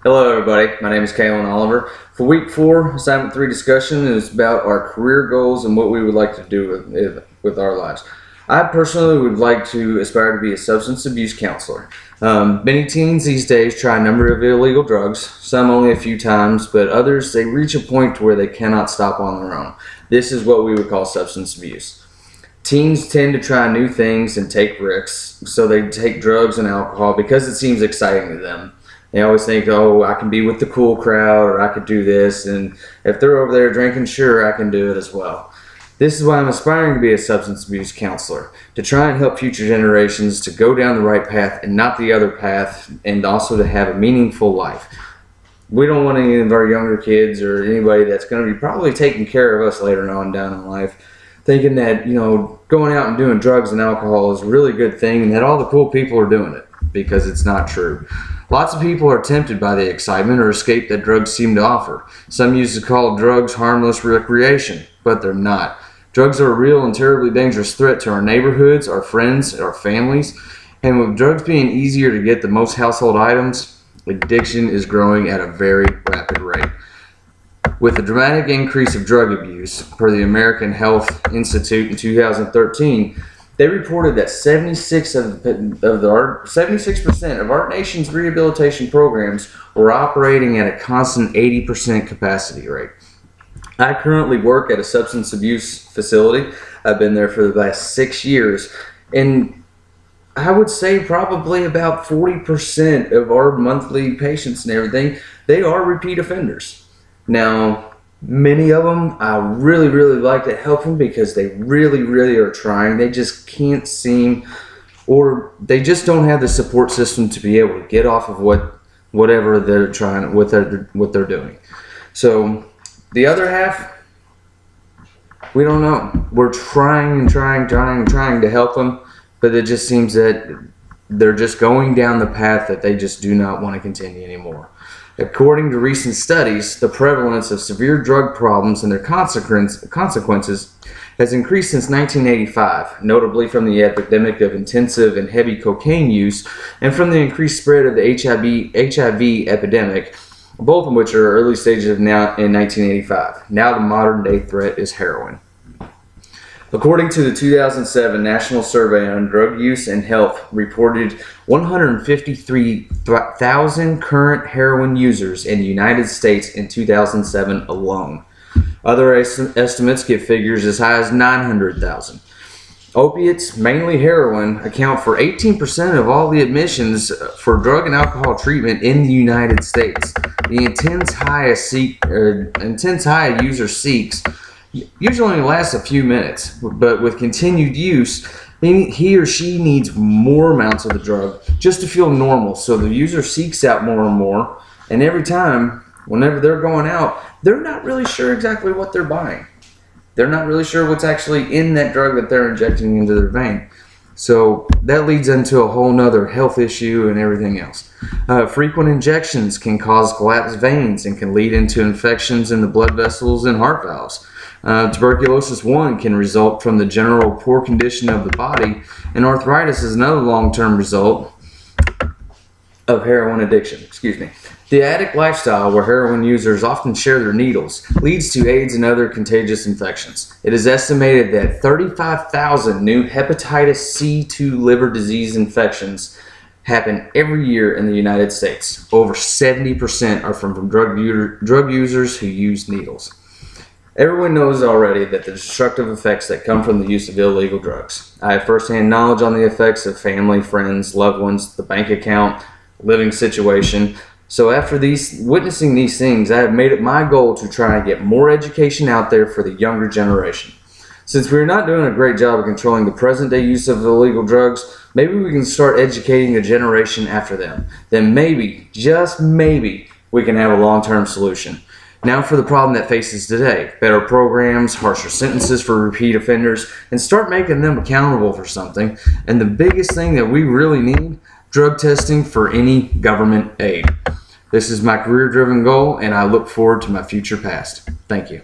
Hello everybody, my name is Kaelin Oliver. For week 4, assignment 3 discussion is about our career goals and what we would like to do with our lives. I personally would like to aspire to be a substance abuse counselor. Many teens these days try a number of illegal drugs, some only a few times, but others they reach a point to where they cannot stop on their own. This is what we would call substance abuse. Teens tend to try new things and take risks, so they take drugs and alcohol because it seems exciting to them. They always think, oh, I can be with the cool crowd, or I could do this, and if they're over there drinking, sure, I can do it as well. This is why I'm aspiring to be a substance abuse counselor, to try and help future generations to go down the right path and not the other path, and also to have a meaningful life. We don't want any of our younger kids or anybody that's going to be probably taking care of us later on down in life thinking that, going out and doing drugs and alcohol is a really good thing and that all the cool people are doing it, because it's not true. Lots of people are tempted by the excitement or escape that drugs seem to offer. Some used to call drugs harmless recreation, but they're not. Drugs are a real and terribly dangerous threat to our neighborhoods, our friends, our families, and with drugs being easier to get than most household items, addiction is growing at a very rapid rate. With the dramatic increase of drug abuse, per the American Health Institute in 2013, they reported that 76% of our nation's rehabilitation programs were operating at a constant 80% capacity rate. I currently work at a substance abuse facility. I've been there for the last 6 years, and I would say probably about 40% of our monthly patients and everything, they are repeat offenders. Now, many of them, I really like to help them because they really are trying. They just can't seem, or they just don't have the support system to be able to get off of whatever they're trying, what they're doing. So the other half, we don't know. We're trying to help them, but it just seems that they're just going down the path that they just do not want to continue anymore. According to recent studies, the prevalence of severe drug problems and their consequences has increased since 1985, notably from the epidemic of intensive and heavy cocaine use and from the increased spread of the HIV epidemic, both of which are early stages now in 1985. Now the modern day threat is heroin. According to the 2007 National Survey on Drug Use and Health, reported 153,000 current heroin users in the United States in 2007 alone. Other estimates give figures as high as 900,000. Opiates, mainly heroin, account for 18% of all the admissions for drug and alcohol treatment in the United States. The intense high a user seeks usually only lasts a few minutes, but with continued use, he or she needs more amounts of the drug just to feel normal. So the user seeks out more and more, and every time, whenever they're going out, they're not really sure exactly what they're buying. They're not really sure what's actually in that drug that they're injecting into their vein. So that leads into a whole nother health issue and everything else. Frequent injections can cause collapsed veins and can lead into infections in the blood vessels and heart valves. Tuberculosis 1 can result from the general poor condition of the body, and arthritis is another long-term result of heroin addiction. The addict lifestyle, where heroin users often share their needles, leads to AIDS and other contagious infections. It is estimated that 35,000 new hepatitis C2 liver disease infections happen every year in the United States. Over 70% are from drug users who use needles. Everyone knows already that the destructive effects that come from the use of illegal drugs. I have firsthand knowledge on the effects of family, friends, loved ones, the bank account, living situation. So after witnessing these things, I have made it my goal to try and get more education out there for the younger generation. Since we're not doing a great job of controlling the present day use of illegal drugs, maybe we can start educating the generation after them. Then maybe, just maybe, we can have a long-term solution. Now for the problem that faces today: better programs, harsher sentences for repeat offenders, and start making them accountable for something. And the biggest thing that we really need: drug testing for any government aid. This is my career-driven goal, and I look forward to my future past. Thank you.